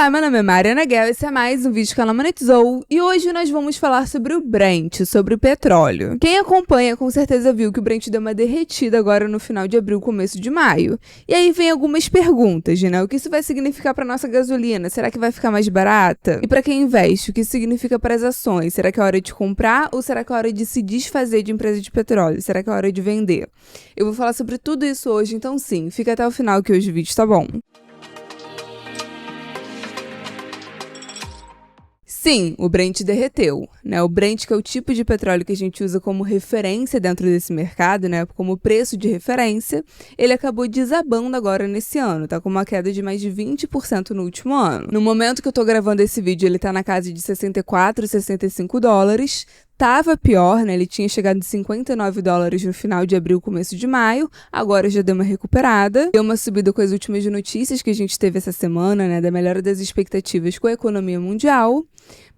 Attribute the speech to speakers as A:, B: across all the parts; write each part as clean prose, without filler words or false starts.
A: Olá, meu nome é Mariana Guel, esse é mais um vídeo que ela monetizou e hoje nós vamos falar sobre o Brent, sobre o petróleo. Quem acompanha com certeza viu que o Brent deu uma derretida agora no final de abril, começo de maio. E aí vem algumas perguntas, né? O que isso vai significar para nossa gasolina? Será que vai ficar mais barata? E para quem investe, o que isso significa para as ações? Será que é hora de comprar ou será que é hora de se desfazer de empresa de petróleo? Será que é hora de vender? Eu vou falar sobre tudo isso hoje, então sim, fica até o final que hoje o vídeo tá bom. Sim, o Brent derreteu, né? O Brent, que é o tipo de petróleo que a gente usa como referência dentro desse mercado, né? Como preço de referência, ele acabou desabando agora nesse ano, tá com uma queda de mais de 20% no último ano. No momento que eu tô gravando esse vídeo, ele tá na casa de 64, 65 dólares. Tava pior, né? Ele tinha chegado de 59 dólares no final de abril, começo de maio. Agora já deu uma recuperada. Deu uma subida com as últimas notícias que a gente teve essa semana, né? Da melhora das expectativas com a economia mundial.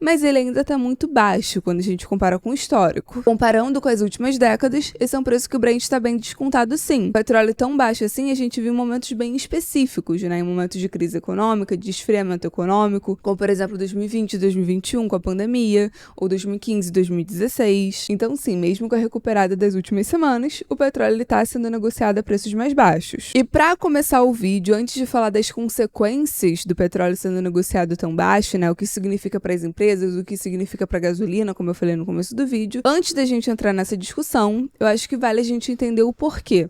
A: Mas ele ainda está muito baixo quando a gente compara com o histórico. Comparando com as últimas décadas, esse é um preço que o Brent está bem descontado sim. O petróleo tão baixo assim, a gente viu momentos bem específicos, né? Em momentos de crise econômica, de esfriamento econômico, como por exemplo 2020 e 2021 com a pandemia, ou 2015 e 2016. Então sim, mesmo com a recuperada das últimas semanas, o petróleo está sendo negociado a preços mais baixos. E para começar o vídeo, antes de falar das consequências do petróleo sendo negociado tão baixo, né? O que significa para as empresas, o que significa para gasolina, como eu falei no começo do vídeo. Antes da gente entrar nessa discussão, eu acho que vale a gente entender o porquê.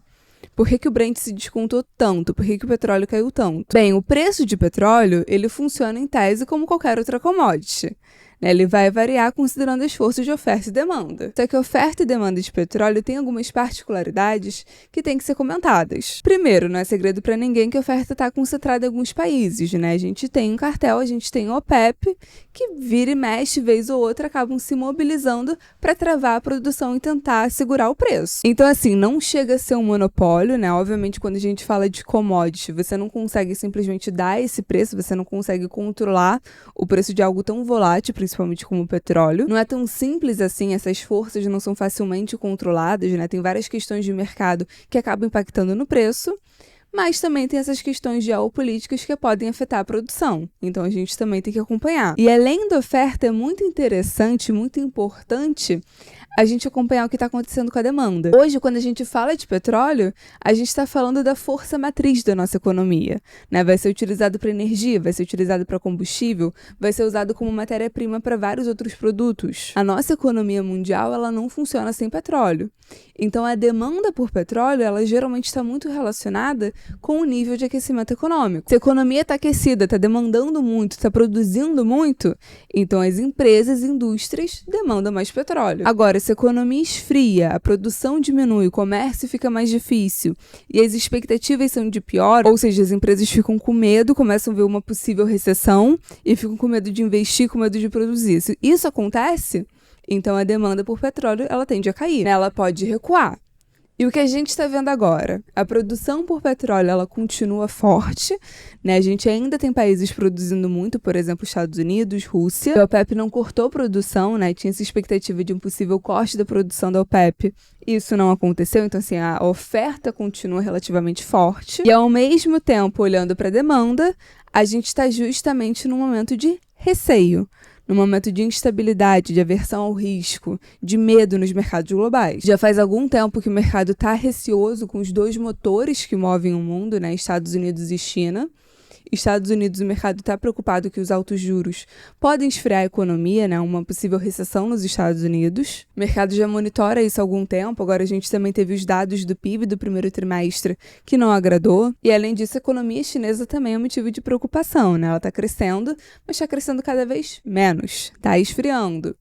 A: Por que o Brent se descontou tanto? Por que o petróleo caiu tanto? Bem, o preço de petróleo, ele funciona em tese como qualquer outra commodity. Ele vai variar considerando as forças de oferta e demanda. Só que a oferta e demanda de petróleo tem algumas particularidades que têm que ser comentadas. Primeiro, não é segredo para ninguém que a oferta está concentrada em alguns países, né? A gente tem um cartel, a gente tem o OPEP, que vira e mexe, vez ou outra, acabam se mobilizando para travar a produção e tentar segurar o preço. Então, assim, não chega a ser um monopólio, né? Obviamente, quando a gente fala de commodity, você não consegue simplesmente dar esse preço, você não consegue controlar o preço de algo tão volátil, principalmente como o petróleo. Não é tão simples assim, essas forças não são facilmente controladas, né? Tem várias questões de mercado que acabam impactando no preço, mas também tem essas questões geopolíticas que podem afetar a produção. Então a gente também tem que acompanhar. E além da oferta, é muito interessante, muito importante a gente acompanhar o que está acontecendo com a demanda. Hoje, quando a gente fala de petróleo, a gente está falando da força matriz da nossa economia, né? Vai ser utilizado para energia, vai ser utilizado para combustível, vai ser usado como matéria-prima para vários outros produtos. A nossa economia mundial, ela não funciona sem petróleo. Então, a demanda por petróleo, ela geralmente está muito relacionada com o nível de aquecimento econômico. Se a economia está aquecida, está demandando muito, está produzindo muito, então as empresas, indústrias demandam mais petróleo. Agora, se a economia esfria, a produção diminui, o comércio fica mais difícil e as expectativas são de pior, ou seja, as empresas ficam com medo, começam a ver uma possível recessão e ficam com medo de investir, com medo de produzir. Se isso acontece, então a demanda por petróleo ela tende a cair, né? Ela pode recuar. E o que a gente está vendo agora? A produção por petróleo, ela continua forte, né? A gente ainda tem países produzindo muito, por exemplo, Estados Unidos, Rússia. A OPEP não cortou produção, né? Tinha essa expectativa de um possível corte da produção da OPEP. Isso não aconteceu, então assim, a oferta continua relativamente forte. E ao mesmo tempo, olhando para a demanda, a gente está justamente num momento de receio. No momento de instabilidade, de aversão ao risco, de medo nos mercados globais. Já faz algum tempo que o mercado está receoso com os dois motores que movem o mundo, né? Estados Unidos e China. Estados Unidos, o mercado está preocupado que os altos juros podem esfriar a economia, né? Uma possível recessão nos Estados Unidos. O mercado já monitora isso há algum tempo, agora a gente também teve os dados do PIB do primeiro trimestre que não agradou. E além disso, a economia chinesa também é motivo de preocupação, né? Ela está crescendo, mas está crescendo cada vez menos, está esfriando.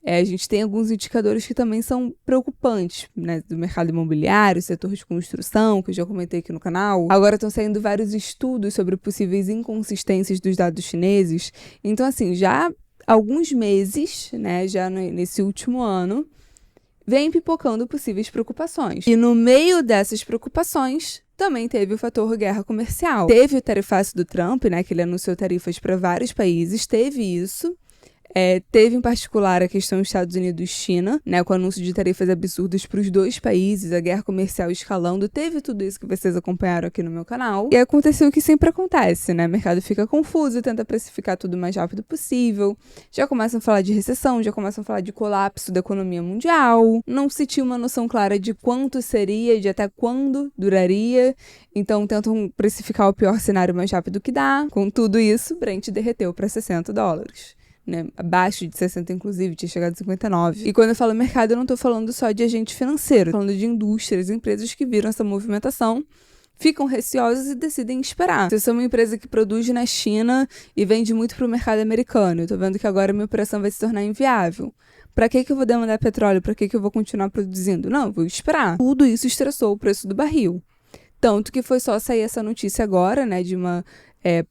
A: A gente tem alguns indicadores que também são preocupantes, né? Do mercado imobiliário, setor de construção, que eu já comentei aqui no canal. Agora estão saindo vários estudos sobre possíveis inconsistências dos dados chineses. Então, assim, já há alguns meses, né? Já nesse último ano, vem pipocando possíveis preocupações. E no meio dessas preocupações, também teve o fator guerra comercial. Teve o tarifaço do Trump, né? Que ele anunciou tarifas para vários países, teve isso. Teve em particular a questão dos Estados Unidos e China, né, com o anúncio de tarifas absurdas para os dois países, a guerra comercial escalando, teve tudo isso que vocês acompanharam aqui no meu canal. E aconteceu o que sempre acontece, né? O mercado fica confuso, tenta precificar tudo o mais rápido possível, já começam a falar de recessão, já começam a falar de colapso da economia mundial, não se tinha uma noção clara de quanto seria, de até quando duraria, então tentam precificar o pior cenário o mais rápido que dá. Com tudo isso, Brent derreteu para $60. Né, abaixo de 60, inclusive, tinha chegado a 59. E quando eu falo mercado, eu não tô falando só de agente financeiro, tô falando de indústrias, empresas que viram essa movimentação, ficam receosas e decidem esperar. Se eu sou uma empresa que produz na China e vende muito pro mercado americano, eu tô vendo que agora a minha operação vai se tornar inviável. Pra que eu vou demandar petróleo? Pra que eu vou continuar produzindo? Não, eu vou esperar. Tudo isso estressou o preço do barril. Tanto que foi só sair essa notícia agora, né, de uma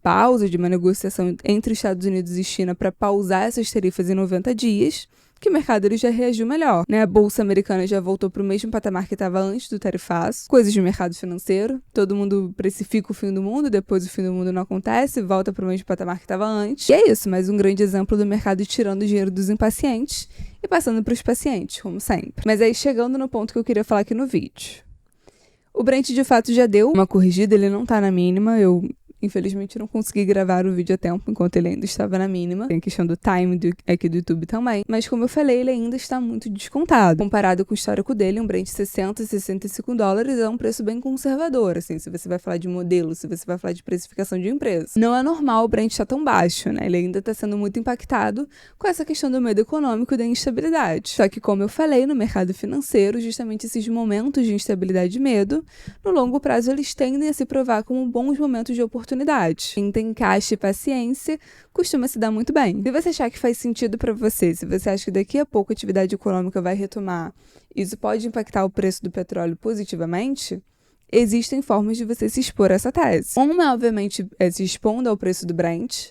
A: pausa, de uma negociação entre Estados Unidos e China para pausar essas tarifas em 90 dias, que o mercado ele já reagiu melhor, né? A bolsa americana já voltou para o mesmo patamar que estava antes do tarifaço. Coisas de mercado financeiro, todo mundo precifica o fim do mundo, depois o fim do mundo não acontece, volta para o mesmo patamar que estava antes. E é isso, mais um grande exemplo do mercado tirando o dinheiro dos impacientes e passando para os pacientes, como sempre. Mas aí chegando no ponto que eu queria falar aqui no vídeo. O Brent de fato já deu uma corrigida, ele não tá na mínima, infelizmente não consegui gravar o vídeo a tempo enquanto ele ainda estava na mínima. Tem questão do time aqui do YouTube também. Mas como eu falei, ele ainda está muito descontado. Comparado com o histórico dele, um Brent $60 e $65 é um preço bem conservador, assim, se você vai falar de modelo, se você vai falar de precificação de empresa. Não é normal o Brent estar tão baixo, né? Ele ainda está sendo muito impactado com essa questão do medo econômico e da instabilidade. Só que, como eu falei, no mercado financeiro, justamente esses momentos de instabilidade e medo, no longo prazo eles tendem a se provar como bons momentos de oportunidade. Quem tem caixa e paciência costuma se dar muito bem. Se você achar que faz sentido para você, se você acha que daqui a pouco a atividade econômica vai retomar, isso pode impactar o preço do petróleo positivamente, existem formas de você se expor a essa tese. Uma, obviamente, é se expondo ao preço do Brent,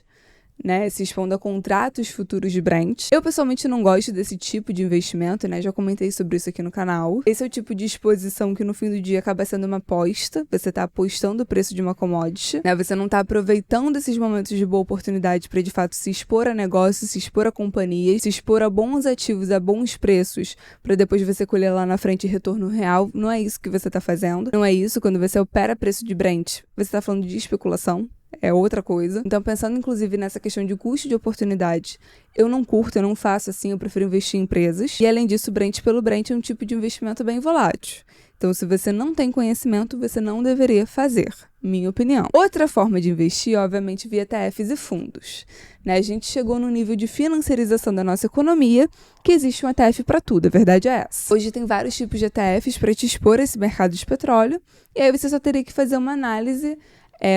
A: né, se expondo a contratos futuros de Brent. Eu pessoalmente não gosto desse tipo de investimento, né, já comentei sobre isso aqui no canal. Esse é o tipo de exposição que no fim do dia acaba sendo uma aposta, você tá apostando o preço de uma commodity, né, você não tá aproveitando esses momentos de boa oportunidade para de fato se expor a negócios, se expor a companhias, se expor a bons ativos, a bons preços, para depois você colher lá na frente retorno real. Não é isso que você tá fazendo, não é isso. Quando você opera preço de Brent, você tá falando de especulação. É outra coisa. Então, pensando inclusive nessa questão de custo de oportunidade, eu não curto, eu não faço assim, eu prefiro investir em empresas. E além disso, Brent pelo Brent é um tipo de investimento bem volátil. Então, se você não tem conhecimento, você não deveria fazer, minha opinião. Outra forma de investir, obviamente, via ETFs e fundos. Né? A gente chegou no nível de financiarização da nossa economia que existe um ETF para tudo, a verdade é essa. Hoje tem vários tipos de ETFs para te expor a esse mercado de petróleo, e aí você só teria que fazer uma análise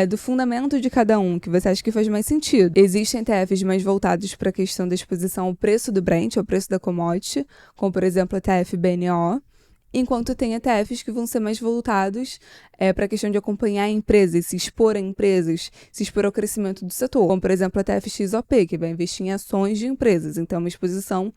A: do fundamento de cada um, que você acha que faz mais sentido. Existem ETFs mais voltados para a questão da exposição ao preço do Brent, ao preço da commodity, como por exemplo o ETF BNO, enquanto tem ETFs que vão ser mais voltados para a questão de acompanhar empresas, se expor a empresas, se expor ao crescimento do setor, como por exemplo o ETF XOP, que vai investir em ações de empresas, então uma exposição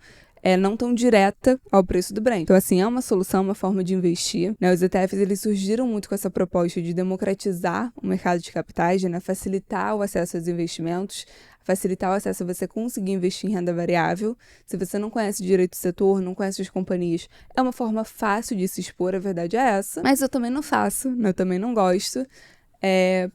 A: não tão direta ao preço do Brent. Então, assim, é uma solução, uma forma de investir, né? Os ETFs, eles surgiram muito com essa proposta de democratizar o mercado de capitais, né? Facilitar o acesso aos investimentos, facilitar o acesso a você conseguir investir em renda variável. Se você não conhece direito do setor, não conhece as companhias, é uma forma fácil de se expor, a verdade é essa. Mas eu também não faço, né? Eu também não gosto,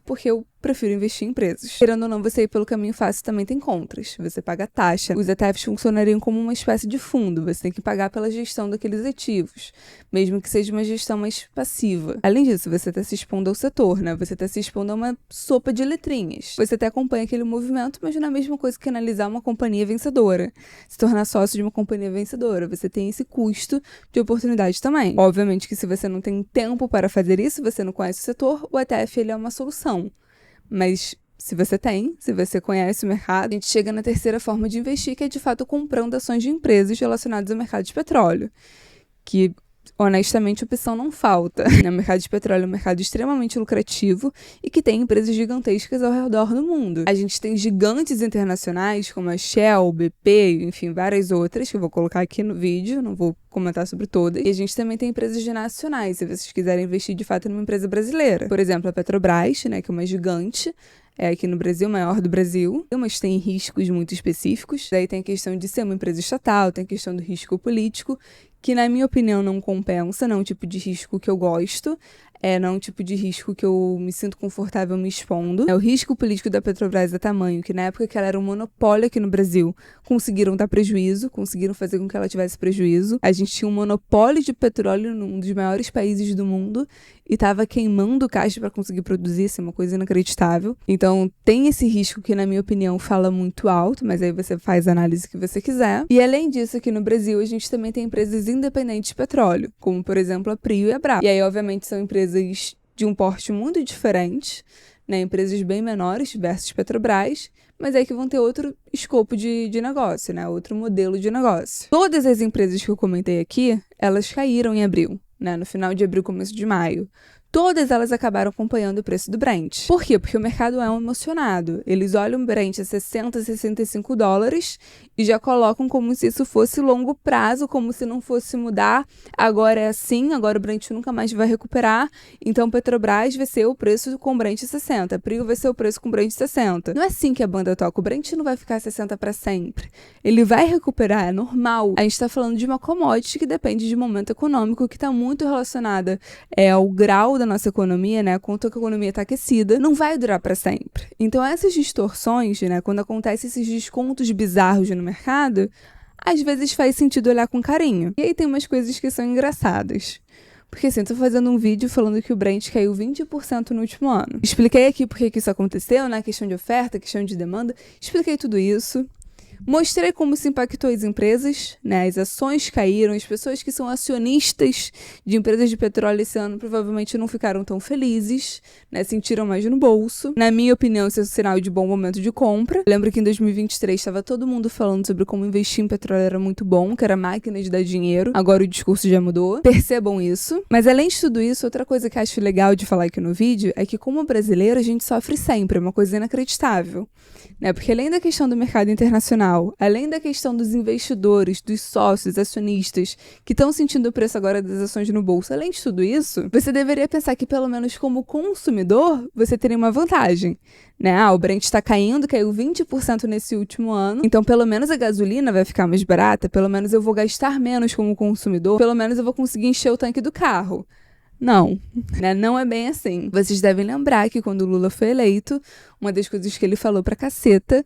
A: porque eu prefiro investir em empresas. Querendo ou não, você ir pelo caminho fácil também tem contras. Você paga taxa. Os ETFs funcionariam como uma espécie de fundo. Você tem que pagar pela gestão daqueles ativos, mesmo que seja uma gestão mais passiva. Além disso, você está se expondo ao setor, né? Você está se expondo a uma sopa de letrinhas. Você até acompanha aquele movimento, mas não é a mesma coisa que analisar uma companhia vencedora. Se tornar sócio de uma companhia vencedora. Você tem esse custo de oportunidade também. Obviamente que se você não tem tempo para fazer isso, você não conhece o setor, o ETF ele é uma solução. Mas se você conhece o mercado, a gente chega na terceira forma de investir, que é de fato comprando ações de empresas relacionadas ao mercado de petróleo, que honestamente opção não falta. O mercado de petróleo é um mercado extremamente lucrativo e que tem empresas gigantescas ao redor do mundo. A gente tem gigantes internacionais como a Shell, BP, enfim, várias outras que eu vou colocar aqui no vídeo, não vou comentar sobre todas. E a gente também tem empresas nacionais, se vocês quiserem investir de fato numa empresa brasileira. Por exemplo, a Petrobras, né, que é uma gigante, é aqui no Brasil, maior do Brasil, mas tem riscos muito específicos. Daí tem a questão de ser uma empresa estatal, tem a questão do risco político, que na minha opinião não compensa, não é um tipo de risco que eu gosto, não é um tipo de risco que eu me sinto confortável me expondo. O risco político da Petrobras é tamanho que na época que ela era um monopólio aqui no Brasil, conseguiram dar prejuízo, conseguiram fazer com que ela tivesse prejuízo. A gente tinha um monopólio de petróleo num dos maiores países do mundo e estava queimando caixa para conseguir produzir, isso é uma coisa inacreditável. Então tem esse risco que na minha opinião fala muito alto, mas aí você faz a análise que você quiser. E além disso, aqui no Brasil a gente também tem empresas independentes de petróleo, como por exemplo a Prio e a Brava. E aí obviamente são empresas de um porte muito diferente, né? Empresas bem menores versus Petrobras, mas aí que vão ter outro escopo de negócio, né? Outro modelo de negócio. Todas as empresas que eu comentei aqui, elas caíram em abril, né? No final de abril, começo de maio. Todas elas acabaram acompanhando o preço do Brent. Por quê? Porque o mercado é emocionado. Eles olham o Brent a 60, 65 dólares e já colocam como se isso fosse longo prazo, como se não fosse mudar. Agora é assim, agora o Brent nunca mais vai recuperar. Então Petrobras vai ser o preço com Brent 60. Prio vai ser o preço com Brent 60. Não é assim que a banda toca. O Brent não vai ficar 60 para sempre. Ele vai recuperar, é normal. A gente está falando de uma commodity que depende de momento econômico, que está muito relacionada ao grau da nossa economia, né, quanto a economia está aquecida, não vai durar para sempre. Então essas distorções, né, quando acontecem esses descontos bizarros no mercado, às vezes faz sentido olhar com carinho. E aí tem umas coisas que são engraçadas. Porque assim, eu tô fazendo um vídeo falando que o Brent caiu 20% no último ano. Expliquei aqui por que isso aconteceu, né, questão de oferta, questão de demanda, expliquei tudo isso. Mostrei como isso impactou as empresas, né? As ações caíram, as pessoas que são acionistas de empresas de petróleo esse ano provavelmente não ficaram tão felizes, né? Sentiram mais no bolso. Na minha opinião, isso é um sinal de bom momento de compra. Lembro que em 2023 estava todo mundo falando sobre como investir em petróleo era muito bom, que era máquina de dar dinheiro. Agora o discurso já mudou. Percebam isso. Mas além de tudo isso, outra coisa que acho legal de falar aqui no vídeo é que como brasileiro a gente sofre sempre, é uma coisa inacreditável, né? Porque além da questão do mercado internacional, além da questão dos investidores, dos sócios, acionistas, que estão sentindo o preço agora das ações no bolso, além de tudo isso, você deveria pensar que pelo menos como consumidor, você teria uma vantagem, né? O Brent está caindo, caiu 20% nesse último ano, então pelo menos a gasolina vai ficar mais barata, pelo menos eu vou gastar menos como consumidor, pelo menos eu vou conseguir encher o tanque do carro. Não, né? Não é bem assim. Vocês devem lembrar que quando o Lula foi eleito, uma das coisas que ele falou pra caceta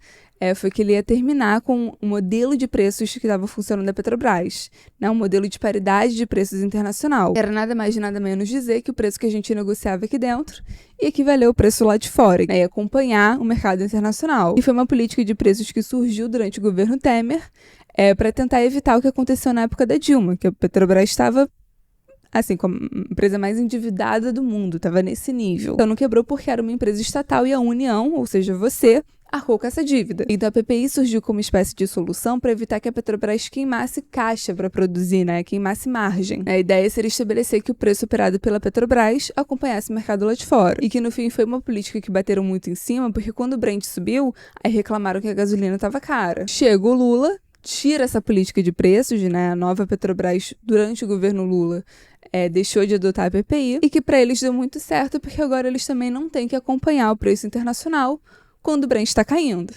A: foi que ele ia terminar com o modelo de preços que estava funcionando da Petrobras, né? Um modelo de paridade de preços internacional. Era nada mais e nada menos dizer que o preço que a gente negociava aqui dentro ia equivaler ao preço lá de fora, né? E acompanhar o mercado internacional. E foi uma política de preços que surgiu durante o governo Temer para tentar evitar o que aconteceu na época da Dilma, que a Petrobras estava assim, como a empresa mais endividada do mundo, estava nesse nível. Então não quebrou porque era uma empresa estatal e a União, ou seja, você, arcou com essa dívida. Então a PPI surgiu como espécie de solução para evitar que a Petrobras queimasse caixa para produzir, né? Queimasse margem. A ideia seria estabelecer que o preço operado pela Petrobras acompanhasse o mercado lá de fora. E que no fim foi uma política que bateram muito em cima, porque quando o Brent subiu, aí reclamaram que a gasolina estava cara. Chega o Lula, tira essa política de preços, né? A nova Petrobras, durante o governo Lula, deixou de adotar a PPI, e que para eles deu muito certo, porque agora eles também não têm que acompanhar o preço internacional quando o Brent está caindo.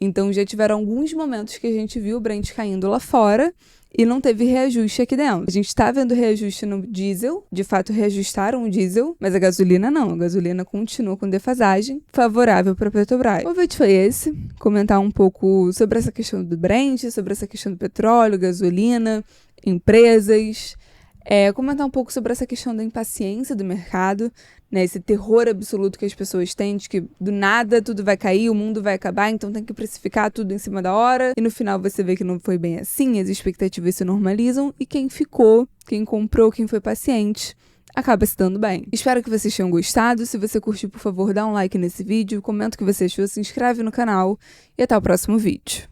A: Então já tiveram alguns momentos que a gente viu o Brent caindo lá fora e não teve reajuste aqui dentro. A gente está vendo reajuste no diesel, de fato reajustaram o diesel, mas a gasolina não. A gasolina continua com defasagem favorável para a Petrobras. O vídeo foi esse, comentar um pouco sobre essa questão do Brent, sobre essa questão do petróleo, gasolina, empresas, comentar um pouco sobre essa questão da impaciência do mercado, né, esse terror absoluto que as pessoas têm de que do nada tudo vai cair, o mundo vai acabar, então tem que precificar tudo em cima da hora, e no final você vê que não foi bem assim, as expectativas se normalizam, e quem ficou, quem comprou, quem foi paciente, acaba se dando bem. Espero que vocês tenham gostado. Se você curtiu, por favor, dá um like nesse vídeo, comenta o que você achou, se inscreve no canal, e até o próximo vídeo.